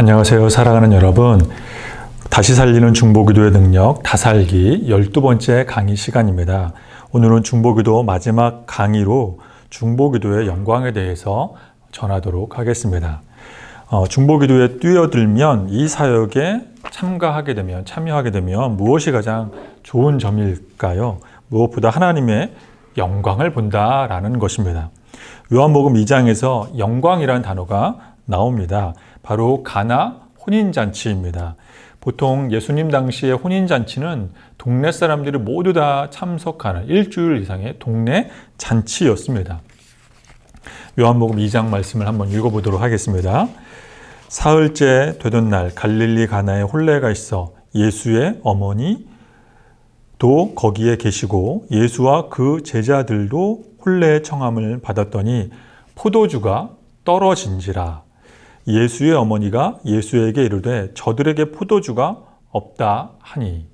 안녕하세요. 사랑하는 여러분. 다시 살리는 중보기도의 능력 다살기 12번째 강의 시간입니다. 오늘은 중보기도 마지막 강의로 중보기도의 영광에 대해서 전하도록 하겠습니다. 중보기도에 뛰어들면 이 사역에 참여하게 되면 무엇이 가장 좋은 점일까요? 무엇보다 하나님의 영광을 본다라는 것입니다. 요한복음 2장에서 영광이라는 단어가 나옵니다. 바로 가나 혼인잔치입니다. 보통 예수님 당시의 혼인잔치는 동네 사람들이 모두 다 참석하는 일주일 이상의 동네 잔치였습니다. 요한복음 2장 말씀을 한번 읽어보도록 하겠습니다. 사흘째 되던 날 갈릴리 가나에 혼례가 있어 예수의 어머니도 거기에 계시고 예수와 그 제자들도 혼례의 청함을 받았더니 포도주가 떨어진지라. 예수의 어머니가 예수에게 이르되 저들에게 포도주가 없다 하니.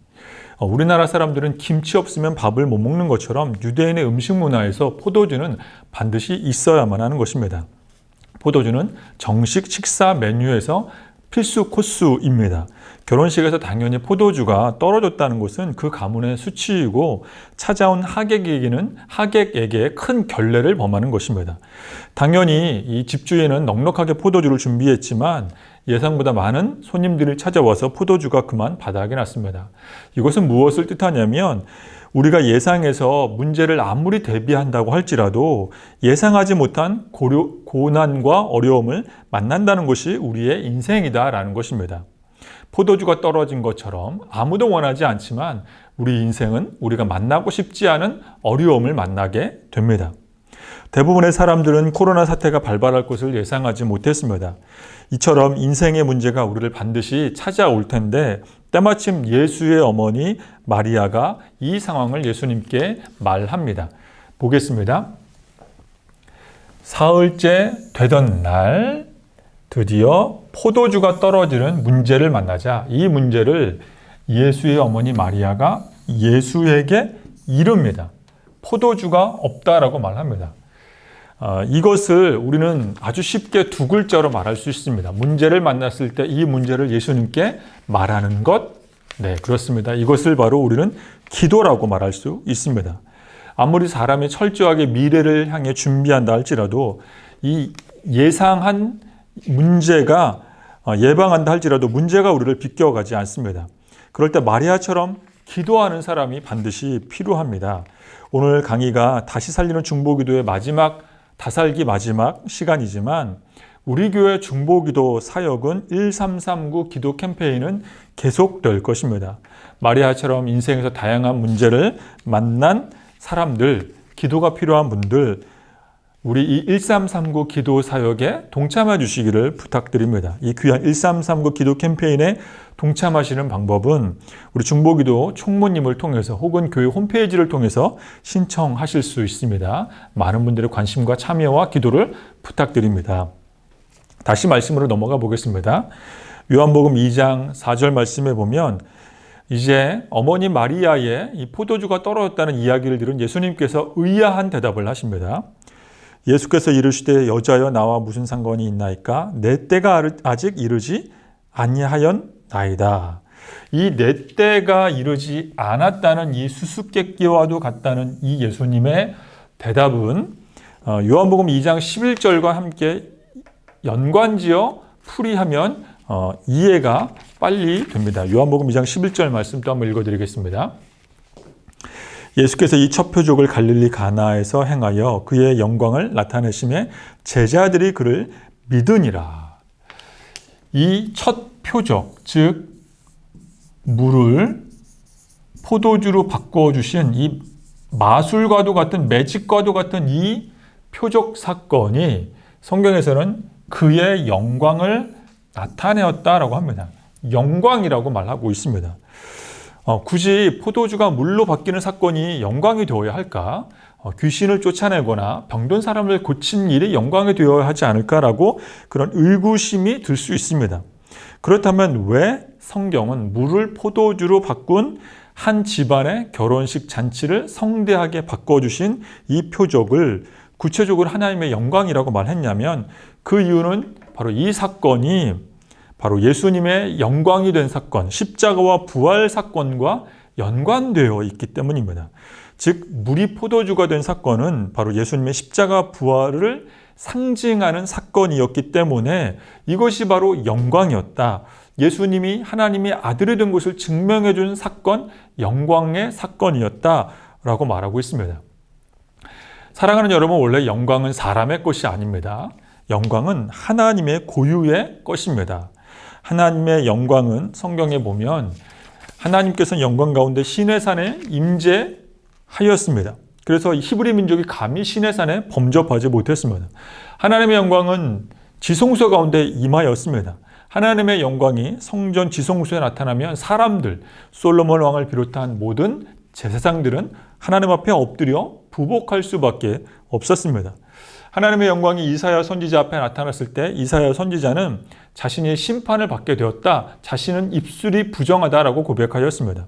우리나라 사람들은 김치 없으면 밥을 못 먹는 것처럼 유대인의 음식 문화에서 포도주는 반드시 있어야만 하는 것입니다. 포도주는 정식 식사 메뉴에서 필수 코스입니다. 결혼식에서 당연히 포도주가 떨어졌다는 것은 그 가문의 수치이고 찾아온 하객에게 큰 결례를 범하는 것입니다. 당연히 이 집주인은 넉넉하게 포도주를 준비했지만 예상보다 많은 손님들이 찾아와서 포도주가 그만 바닥에 났습니다. 이것은 무엇을 뜻하냐면 우리가 예상해서 문제를 아무리 대비한다고 할지라도 예상하지 못한 고난과 어려움을 만난다는 것이 우리의 인생이다라는 것입니다. 포도주가 떨어진 것처럼 아무도 원하지 않지만 우리 인생은 우리가 만나고 싶지 않은 어려움을 만나게 됩니다. 대부분의 사람들은 코로나 사태가 발발할 것을 예상하지 못했습니다. 이처럼 인생의 문제가 우리를 반드시 찾아올 텐데 때마침 예수의 어머니 마리아가 이 상황을 예수님께 말합니다. 보겠습니다. 사흘째 되던 날 드디어 포도주가 떨어지는 문제를 만나자 이 문제를 예수의 어머니 마리아가 예수에게 이릅니다. 포도주가 없다라고 말합니다. 이것을 우리는 아주 쉽게 두 글자로 말할 수 있습니다. 문제를 만났을 때 이 문제를 예수님께 말하는 것, 네, 그렇습니다. 이것을 바로 우리는 기도라고 말할 수 있습니다. 아무리 사람이 철저하게 미래를 향해 준비한다 할지라도 이 예상한 문제가 예방한다 할지라도 문제가 우리를 비껴가지 않습니다. 그럴 때 마리아처럼 기도하는 사람이 반드시 필요합니다. 오늘 강의가 다시 살리는 중보기도의 다살기 마지막 시간이지만 우리 교회 중보기도 사역은 1339 기도 캠페인은 계속될 것입니다. 마리아처럼 인생에서 다양한 문제를 만난 사람들, 기도가 필요한 분들, 우리 이 1339 기도 사역에 동참해 주시기를 부탁드립니다. 이 귀한 1339 기도 캠페인에 동참하시는 방법은 우리 중보기도 총무님을 통해서 혹은 교회 홈페이지를 통해서 신청하실 수 있습니다. 많은 분들의 관심과 참여와 기도를 부탁드립니다. 다시 말씀으로 넘어가 보겠습니다. 요한복음 2장 4절 말씀에 보면 이제 어머니 마리아의 이 포도주가 떨어졌다는 이야기를 들은 예수님께서 의아한 대답을 하십니다. 예수께서 이르시되 여자여 나와 무슨 상관이 있나이까? 내 때가 아직 이르지 아니하였나이다. 이 내 때가 이르지 않았다는 이 수수께끼와도 같다는 이 예수님의 대답은 요한복음 2장 11절과 함께 연관지어 풀이하면 이해가 빨리 됩니다. 요한복음 2장 11절 말씀 또 한번 읽어드리겠습니다. 예수께서 이 첫 표적을 갈릴리 가나에서 행하여 그의 영광을 나타내심에 제자들이 그를 믿으니라. 이 첫 표적, 즉 물을 포도주로 바꿔주신 이 마술과도 같은 매직과도 같은 이 표적 사건이 성경에서는 그의 영광을 나타내었다라고 합니다. 영광이라고 말하고 있습니다. 굳이 포도주가 물로 바뀌는 사건이 영광이 되어야 할까? 귀신을 쫓아내거나 병든 사람을 고친 일이 영광이 되어야 하지 않을까라고 그런 의구심이 들 수 있습니다. 그렇다면 왜 성경은 물을 포도주로 바꾼 한 집안의 결혼식 잔치를 성대하게 바꿔주신 이 표적을 구체적으로 하나님의 영광이라고 말했냐면 그 이유는 바로 이 사건이 바로 예수님의 영광이 된 사건, 십자가와 부활 사건과 연관되어 있기 때문입니다. 즉 물이 포도주가 된 사건은 바로 예수님의 십자가 부활을 상징하는 사건이었기 때문에 이것이 바로 영광이었다. 예수님이 하나님의 아들이 된 것을 증명해 준 사건, 영광의 사건이었다라고 말하고 있습니다. 사랑하는 여러분, 원래 영광은 사람의 것이 아닙니다. 영광은 하나님의 고유의 것입니다. 하나님의 영광은 성경에 보면 하나님께서는 영광 가운데 시내산에 임재하였습니다. 그래서 히브리 민족이 감히 시내산에 범접하지 못했습니다. 하나님의 영광은 지성소 가운데 임하였습니다. 하나님의 영광이 성전 지성소에 나타나면 사람들, 솔로몬 왕을 비롯한 모든 제사장들은 하나님 앞에 엎드려 부복할 수밖에 없었습니다. 하나님의 영광이 이사야 선지자 앞에 나타났을 때 이사야 선지자는 자신이 심판을 받게 되었다. 자신은 입술이 부정하다라고 고백하였습니다.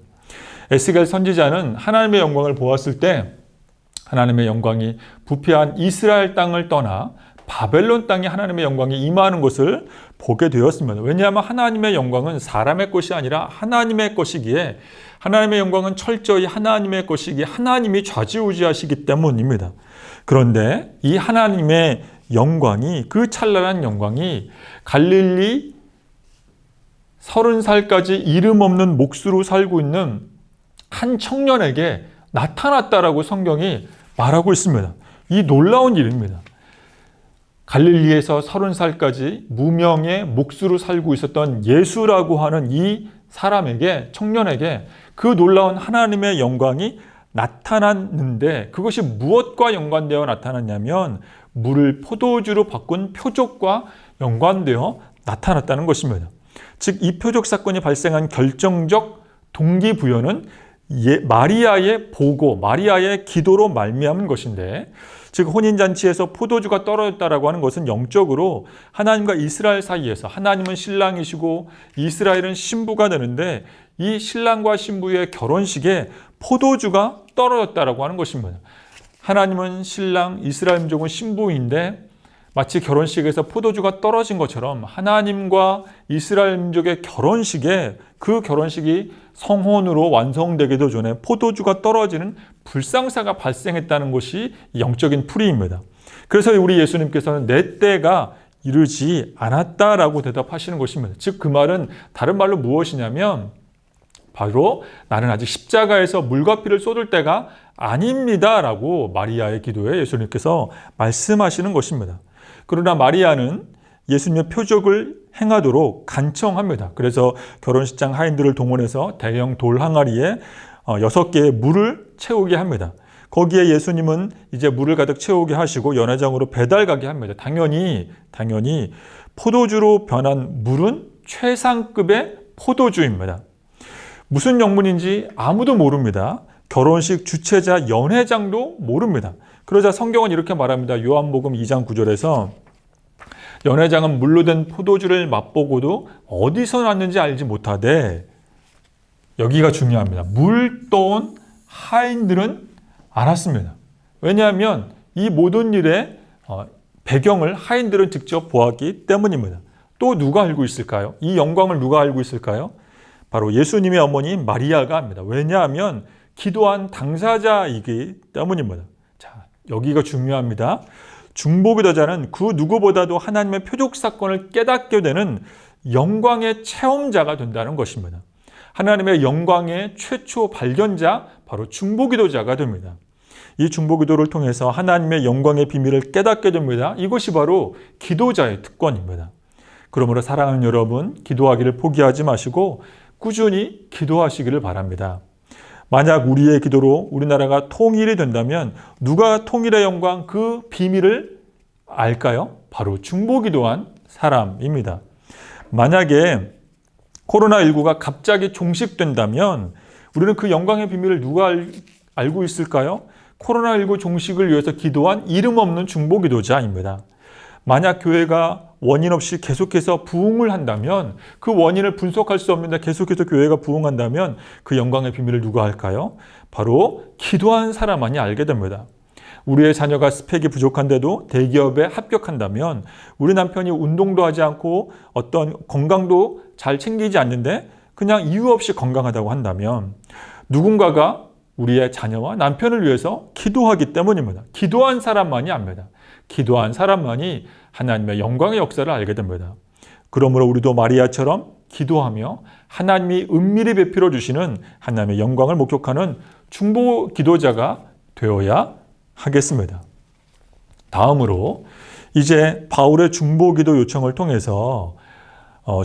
에스겔 선지자는 하나님의 영광을 보았을 때 하나님의 영광이 부패한 이스라엘 땅을 떠나 바벨론 땅에 하나님의 영광이 임하는 것을 보게 되었습니다. 왜냐하면 하나님의 영광은 사람의 것이 아니라 하나님의 것이기에 하나님의 영광은 철저히 하나님의 것이기에 하나님이 좌지우지하시기 때문입니다. 그런데 이 하나님의 영광이, 그 찬란한 영광이 갈릴리 30살까지 이름 없는 목수로 살고 있는 한 청년에게 나타났다라고 성경이 말하고 있습니다. 이 놀라운 일입니다. 갈릴리에서 30살까지 무명의 목수로 살고 있었던 예수라고 하는 이 사람에게, 청년에게 그 놀라운 하나님의 영광이 나타났는데 그것이 무엇과 연관되어 나타났냐면 물을 포도주로 바꾼 표적과 연관되어 나타났다는 것입니다. 즉 이 표적 사건이 발생한 결정적 동기부여는 마리아의 보고, 마리아의 기도로 말미암은 것인데, 즉 혼인잔치에서 포도주가 떨어졌다라고 하는 것은 영적으로 하나님과 이스라엘 사이에서, 하나님은 신랑이시고 이스라엘은 신부가 되는데 이 신랑과 신부의 결혼식에 포도주가 떨어졌다라고 하는 것입니다. 하나님은 신랑, 이스라엘 민족은 신부인데 마치 결혼식에서 포도주가 떨어진 것처럼 하나님과 이스라엘 민족의 결혼식에, 그 결혼식이 성혼으로 완성되기도 전에 포도주가 떨어지는 불상사가 발생했다는 것이 영적인 풀이입니다. 그래서 우리 예수님께서는 내 때가 이르지 않았다라고 대답하시는 것입니다. 즉 그 말은 다른 말로 무엇이냐면 바로 나는 아직 십자가에서 물과 피를 쏟을 때가 아닙니다라고 마리아의 기도에 예수님께서 말씀하시는 것입니다. 그러나 마리아는 예수님의 표적을 행하도록 간청합니다. 그래서 결혼식장 하인들을 동원해서 대형 돌 항아리에 6개의 물을 채우게 합니다. 거기에 예수님은 이제 물을 가득 채우게 하시고 연회장으로 배달 가게 합니다. 당연히 포도주로 변한 물은 최상급의 포도주입니다. 무슨 영문인지 아무도 모릅니다. 결혼식 주최자 연회장도 모릅니다. 그러자 성경은 이렇게 말합니다. 요한복음 2장 9절에서 연회장은 물로 된 포도주를 맛보고도 어디서 났는지 알지 못하되, 여기가 중요합니다. 물 떠온 하인들은 알았습니다. 왜냐하면 이 모든 일의 배경을 하인들은 직접 보았기 때문입니다. 또 누가 알고 있을까요? 이 영광을 누가 알고 있을까요? 바로 예수님의 어머니 마리아가 합니다. 왜냐하면 기도한 당사자이기 때문입니다. 자, 여기가 중요합니다. 중보기도자는 그 누구보다도 하나님의 표적 사건을 깨닫게 되는 영광의 체험자가 된다는 것입니다. 하나님의 영광의 최초 발견자, 바로 중보기도자가 됩니다. 이 중보기도를 통해서 하나님의 영광의 비밀을 깨닫게 됩니다. 이것이 바로 기도자의 특권입니다. 그러므로 사랑하는 여러분, 기도하기를 포기하지 마시고 꾸준히 기도하시기를 바랍니다. 만약 우리의 기도로 우리나라가 통일이 된다면 누가 통일의 영광, 그 비밀을 알까요? 바로 중보기도한 사람입니다. 만약에 코로나19가 갑자기 종식된다면 우리는 그 영광의 비밀을 누가 알고 있을까요? 코로나19 종식을 위해서 기도한 이름 없는 중보기도자입니다. 만약 교회가 원인 없이 계속해서 부흥을 한다면, 그 원인을 분석할 수 없는데 계속해서 교회가 부흥한다면 그 영광의 비밀을 누가 알까요? 바로 기도한 사람만이 알게 됩니다. 우리의 자녀가 스펙이 부족한데도 대기업에 합격한다면 우리 남편이 운동도 하지 않고 어떤 건강도 잘 챙기지 않는데 그냥 이유 없이 건강하다고 한다면 누군가가 우리의 자녀와 남편을 위해서 기도하기 때문입니다. 기도한 사람만이 압니다. 기도한 사람만이 하나님의 영광의 역사를 알게 됩니다. 그러므로 우리도 마리아처럼 기도하며 하나님이 은밀히 베풀어 주시는 하나님의 영광을 목격하는 중보 기도자가 되어야 하겠습니다. 다음으로 이제 바울의 중보 기도 요청을 통해서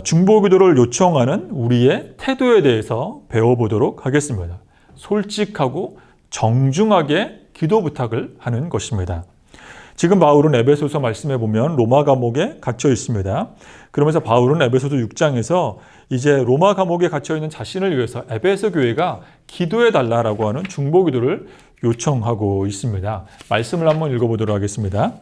중보 기도를 요청하는 우리의 태도에 대해서 배워보도록 하겠습니다. 솔직하고 정중하게 기도 부탁을 하는 것입니다. 지금 바울은 에베소서 말씀해 보면 로마 감옥에 갇혀 있습니다. 그러면서 바울은 에베소서 6장에서 이제 로마 감옥에 갇혀 있는 자신을 위해서 에베소 교회가 기도해 달라라고 하는 중보 기도를 요청하고 있습니다. 말씀을 한번 읽어보도록 하겠습니다.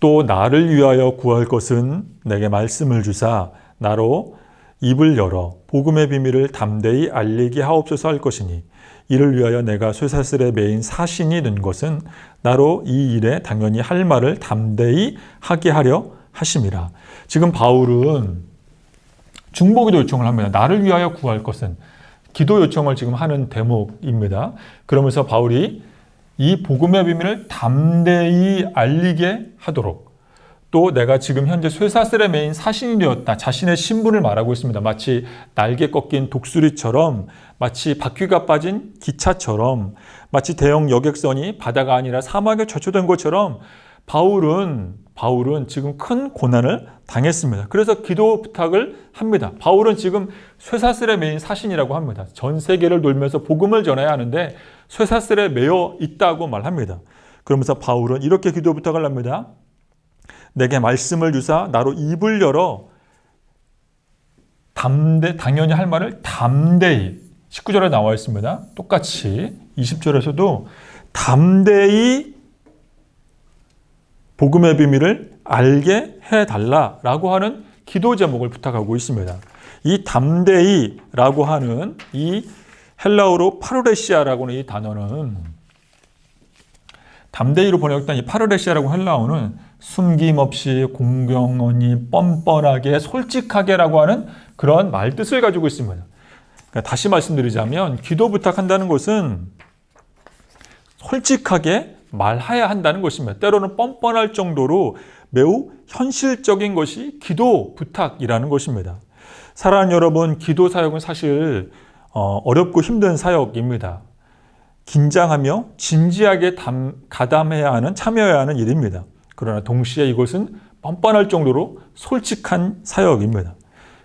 또 나를 위하여 구할 것은 내게 말씀을 주사 나로 입을 열어 복음의 비밀을 담대히 알리게 하옵소서 할 것이니 이를 위하여 내가 쇠사슬에 매인 사신이 된 것은 나로 이 일에 당연히 할 말을 담대히 하게 하려 하심이라. 지금 바울은 중보기도 요청을 합니다. 나를 위하여 구할 것은 기도 요청을 지금 하는 대목입니다. 그러면서 바울이 이 복음의 비밀을 담대히 알리게 하도록 또 내가 지금 현재 쇠사슬에 매인 사신이 되었다. 자신의 신분을 말하고 있습니다. 마치 날개 꺾인 독수리처럼 마치 바퀴가 빠진 기차처럼 마치 대형 여객선이 바다가 아니라 사막에 좌초된 것처럼 바울은 지금 큰 고난을 당했습니다. 그래서 기도 부탁을 합니다. 바울은 지금 쇠사슬에 매인 사신이라고 합니다. 전 세계를 돌면서 복음을 전해야 하는데 쇠사슬에 매여 있다고 말합니다. 그러면서 바울은 이렇게 기도 부탁을 합니다. 내게 말씀을 주사 나로 입을 열어 당연히 할 말을 담대히 19절에 나와 있습니다. 똑같이 20절에서도 담대히 복음의 비밀을 알게 해달라라고 하는 기도 제목을 부탁하고 있습니다. 이 담대히라고 하는 이 헬라어로 파르레시아라고 하는 이 단어는 담대히로 번역된 이 파르레시아라고 헬라어는 숨김없이 공경하니 뻔뻔하게 솔직하게라고 하는 그런 말뜻을 가지고 있습니다. 그러니까 다시 말씀드리자면 기도 부탁한다는 것은 솔직하게 말해야 한다는 것입니다. 때로는 뻔뻔할 정도로 매우 현실적인 것이 기도 부탁이라는 것입니다. 사랑하는 여러분, 기도 사역은 사실 어렵고 힘든 사역입니다. 긴장하며 진지하게 가담해야 하는, 참여해야 하는 일입니다. 그러나 동시에 이것은 뻔뻔할 정도로 솔직한 사역입니다.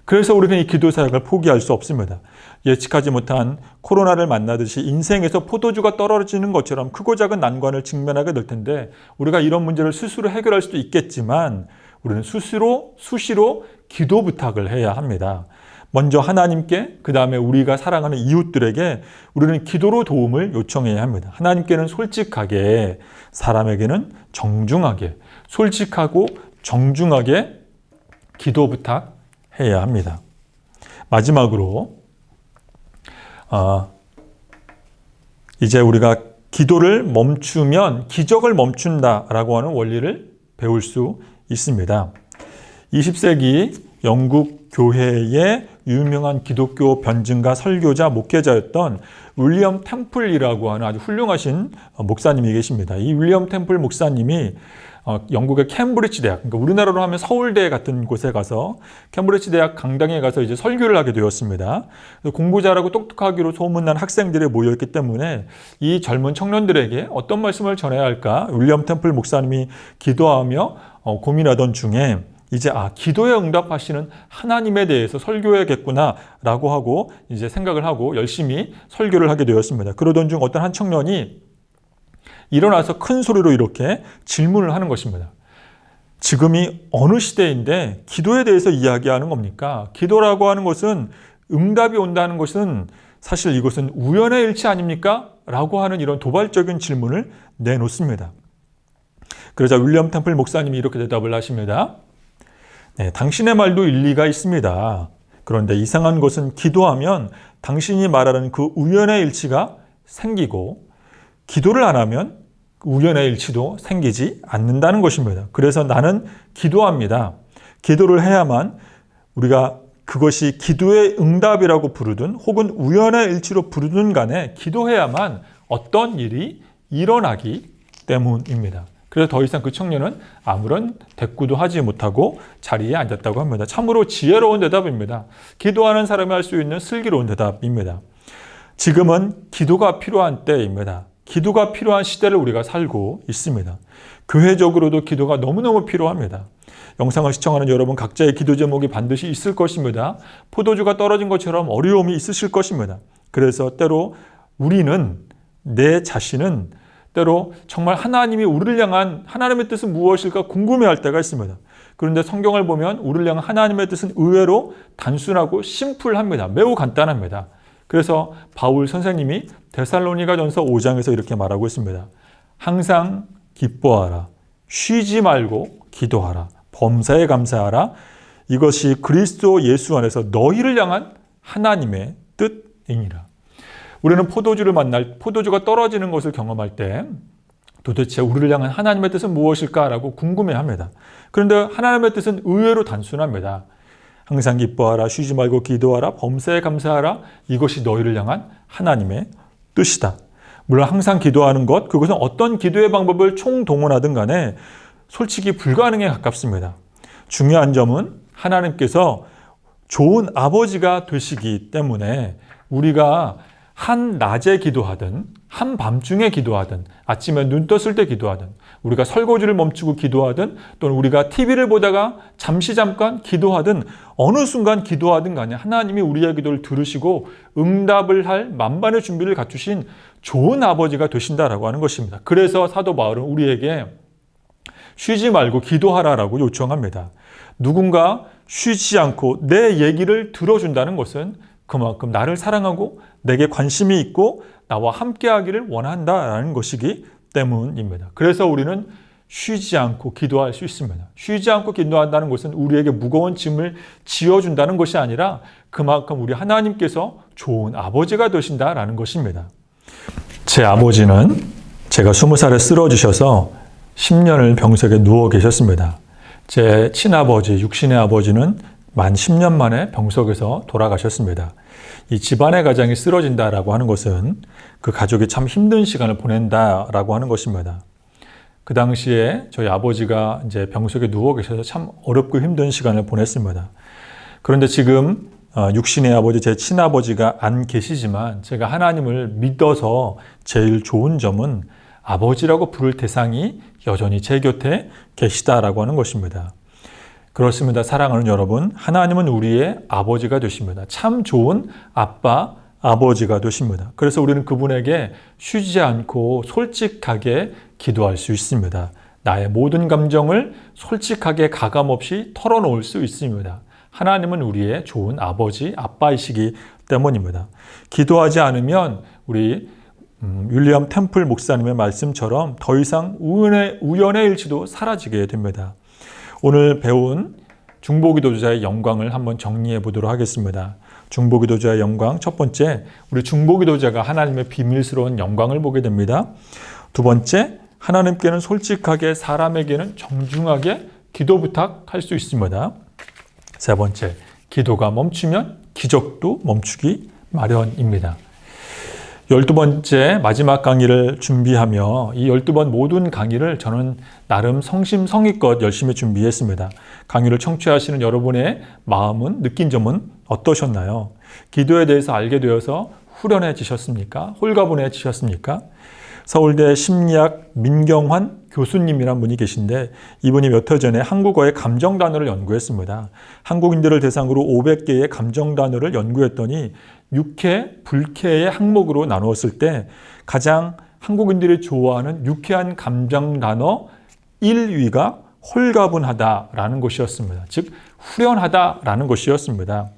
그래서 우리는 이 기도 사역을 포기할 수 없습니다. 예측하지 못한 코로나를 만나듯이 인생에서 포도주가 떨어지는 것처럼 크고 작은 난관을 직면하게 될 텐데 우리가 이런 문제를 스스로 해결할 수도 있겠지만 우리는 수시로 기도 부탁을 해야 합니다. 먼저 하나님께, 그 다음에 우리가 사랑하는 이웃들에게 우리는 기도로 도움을 요청해야 합니다. 하나님께는 솔직하게, 사람에게는 정중하게, 솔직하고 정중하게 기도 부탁해야 합니다. 마지막으로 이제 우리가 기도를 멈추면 기적을 멈춘다라고 하는 원리를 배울 수 있습니다. 20세기 영국 교회의 유명한 기독교 변증가, 설교자, 목회자였던 윌리엄 템플이라고 하는 아주 훌륭하신 목사님이 계십니다. 이 윌리엄 템플 목사님이 영국의 캠브리지 대학, 그러니까 우리나라로 하면 서울대 같은 곳에 가서 캠브리지 대학 강당에 가서 이제 설교를 하게 되었습니다. 공부 잘하고 똑똑하기로 소문난 학생들이 모여있기 때문에 이 젊은 청년들에게 어떤 말씀을 전해야 할까 윌리엄 템플 목사님이 기도하며 고민하던 중에 이제 기도에 응답하시는 하나님에 대해서 설교해야겠구나라고 하고 이제 생각을 하고 열심히 설교를 하게 되었습니다. 그러던 중 어떤 한 청년이 일어나서 큰 소리로 이렇게 질문을 하는 것입니다. 지금이 어느 시대인데 기도에 대해서 이야기하는 겁니까? 기도라고 하는 것은 응답이 온다는 것은 사실 이것은 우연의 일치 아닙니까? 라고 하는 이런 도발적인 질문을 내놓습니다. 그러자 윌리엄 템플 목사님이 이렇게 대답을 하십니다. 네, 당신의 말도 일리가 있습니다. 그런데 이상한 것은 기도하면 당신이 말하는 그 우연의 일치가 생기고 기도를 안 하면 우연의 일치도 생기지 않는다는 것입니다. 그래서 나는 기도합니다. 기도를 해야만 우리가 그것이 기도의 응답이라고 부르든 혹은 우연의 일치로 부르든 간에 기도해야만 어떤 일이 일어나기 때문입니다. 그래서 더 이상 그 청년은 아무런 대꾸도 하지 못하고 자리에 앉았다고 합니다. 참으로 지혜로운 대답입니다. 기도하는 사람이 할 수 있는 슬기로운 대답입니다. 지금은 기도가 필요한 때입니다. 기도가 필요한 시대를 우리가 살고 있습니다. 교회적으로도 기도가 너무너무 필요합니다. 영상을 시청하는 여러분 각자의 기도 제목이 반드시 있을 것입니다. 포도주가 떨어진 것처럼 어려움이 있으실 것입니다. 그래서 때로 우리는 내 자신은 때로 정말 하나님이 우리를 향한 하나님의 뜻은 무엇일까 궁금해할 때가 있습니다. 그런데 성경을 보면 우리를 향한 하나님의 뜻은 의외로 단순하고 심플합니다. 매우 간단합니다. 그래서 바울 선생님이 데살로니가전서 5장에서 이렇게 말하고 있습니다. 항상 기뻐하라. 쉬지 말고 기도하라. 범사에 감사하라. 이것이 그리스도 예수 안에서 너희를 향한 하나님의 뜻이니라. 우리는 포도주가 떨어지는 것을 경험할 때 도대체 우리를 향한 하나님의 뜻은 무엇일까라고 궁금해합니다. 그런데 하나님의 뜻은 의외로 단순합니다. 항상 기뻐하라, 쉬지 말고 기도하라, 범사에 감사하라. 이것이 너희를 향한 하나님의 뜻이다. 물론 항상 기도하는 것, 그것은 어떤 기도의 방법을 총동원하든 간에 솔직히 불가능에 가깝습니다. 중요한 점은 하나님께서 좋은 아버지가 되시기 때문에 우리가 한 낮에 기도하든 한 밤중에 기도하든 아침에 눈 떴을 때 기도하든 우리가 설거지를 멈추고 기도하든 또는 우리가 TV를 보다가 잠깐 기도하든 어느 순간 기도하든 간에 하나님이 우리의 기도를 들으시고 응답을 할 만반의 준비를 갖추신 좋은 아버지가 되신다라고 하는 것입니다. 그래서 사도 바울은 우리에게 쉬지 말고 기도하라라고 요청합니다. 누군가 쉬지 않고 내 얘기를 들어준다는 것은 그만큼 나를 사랑하고 내게 관심이 있고 나와 함께하기를 원한다라는 것이기 때문입니다. 그래서 우리는 쉬지 않고 기도할 수 있습니다. 쉬지 않고 기도한다는 것은 우리에게 무거운 짐을 지어준다는 것이 아니라 그만큼 우리 하나님께서 좋은 아버지가 되신다라는 것입니다. 제 아버지는 제가 20살에 쓰러지셔서 10년을 병석에 누워 계셨습니다. 제 친아버지, 육신의 아버지는 만 10년 만에 병석에서 돌아가셨습니다. 이 집안의 가장이 쓰러진다라고 하는 것은 그 가족이 참 힘든 시간을 보낸다라고 하는 것입니다. 그 당시에 저희 아버지가 이제 병석에 누워 계셔서 참 어렵고 힘든 시간을 보냈습니다. 그런데 지금 육신의 아버지, 제 친아버지가 안 계시지만 제가 하나님을 믿어서 제일 좋은 점은 아버지라고 부를 대상이 여전히 제 곁에 계시다라고 하는 것입니다. 그렇습니다. 사랑하는 여러분, 하나님은 우리의 아버지가 되십니다. 참 좋은 아빠, 아버지가 되십니다. 그래서 우리는 그분에게 쉬지 않고 솔직하게 기도할 수 있습니다. 나의 모든 감정을 솔직하게 가감없이 털어놓을 수 있습니다. 하나님은 우리의 좋은 아버지, 아빠이시기 때문입니다. 기도하지 않으면 우리 윌리엄 템플 목사님의 말씀처럼 더 이상 우연의 일치도 사라지게 됩니다. 오늘 배운 중보기도자의 영광을 한번 정리해 보도록 하겠습니다. 중보기도자의 영광, 첫 번째, 우리 중보기도자가 하나님의 비밀스러운 영광을 보게 됩니다. 두 번째, 하나님께는 솔직하게, 사람에게는 정중하게 기도 부탁할 수 있습니다. 세 번째, 기도가 멈추면 기적도 멈추기 마련입니다. 12번째 마지막 강의를 준비하며 이 12번 모든 강의를 저는 나름 성심성의껏 열심히 준비했습니다. 강의를 청취하시는 여러분의 마음은, 느낀 점은 어떠셨나요? 기도에 대해서 알게 되어서 후련해지셨습니까? 홀가분해지셨습니까? 서울대 심리학 민경환 교수님이란 분이 계신데 이분이 몇 해 전에 한국어의 감정 단어를 연구했습니다. 한국인들을 대상으로 500개의 감정 단어를 연구했더니 유쾌, 불쾌의 항목으로 나누었을 때 가장 한국인들이 좋아하는 유쾌한 감정 단어 1위가 홀가분하다라는 것이었습니다. 즉 후련하다라는 것이었습니다.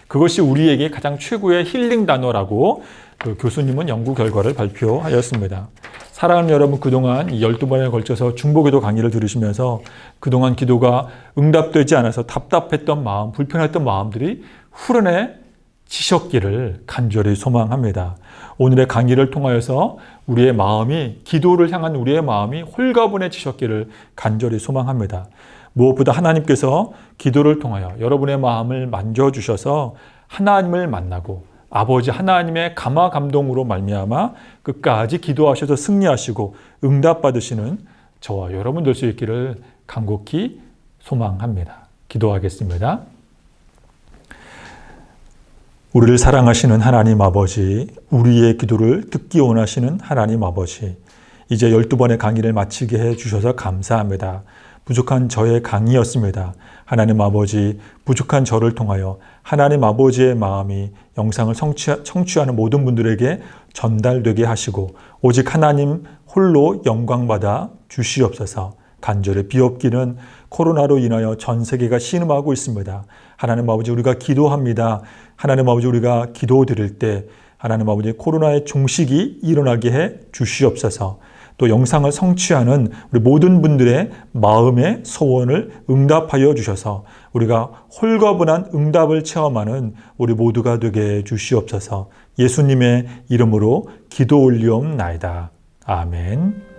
그것이 우리에게 가장 최고의 힐링 단어라고 그 교수님은 연구 결과를 발표하였습니다. 사랑하는 여러분, 그동안 12번에 걸쳐서 중보기도 강의를 들으시면서 그동안 기도가 응답되지 않아서 답답했던 마음, 불편했던 마음들이 후련해지셨습니까? 치셨기를 간절히 소망합니다. 오늘의 강의를 통하여서 우리의 마음이, 기도를 향한 우리의 마음이 홀가분해지셨기를 간절히 소망합니다. 무엇보다 하나님께서 기도를 통하여 여러분의 마음을 만져주셔서 하나님을 만나고 아버지 하나님의 감화 감동으로 말미암아 끝까지 기도하셔서 승리하시고 응답받으시는 저와 여러분 될 수 있기를 간곡히 소망합니다. 기도하겠습니다. 우리를 사랑하시는 하나님 아버지, 우리의 기도를 듣기 원하시는 하나님 아버지, 이제 12번의 강의를 마치게 해주셔서 감사합니다. 부족한 저의 강의였습니다. 하나님 아버지, 부족한 저를 통하여 하나님 아버지의 마음이 영상을 청취하는 모든 분들에게 전달되게 하시고 오직 하나님 홀로 영광받아 주시옵소서. 간절히 비옵기는 코로나로 인하여 전 세계가 신음하고 있습니다. 하나님 아버지, 우리가 기도합니다. 하나님 아버지, 우리가 기도드릴 때 하나님 아버지 코로나의 종식이 일어나게 해 주시옵소서. 또 영상을 성취하는 우리 모든 분들의 마음의 소원을 응답하여 주셔서 우리가 홀가분한 응답을 체험하는 우리 모두가 되게 해 주시옵소서. 예수님의 이름으로 기도 올리옵나이다. 아멘.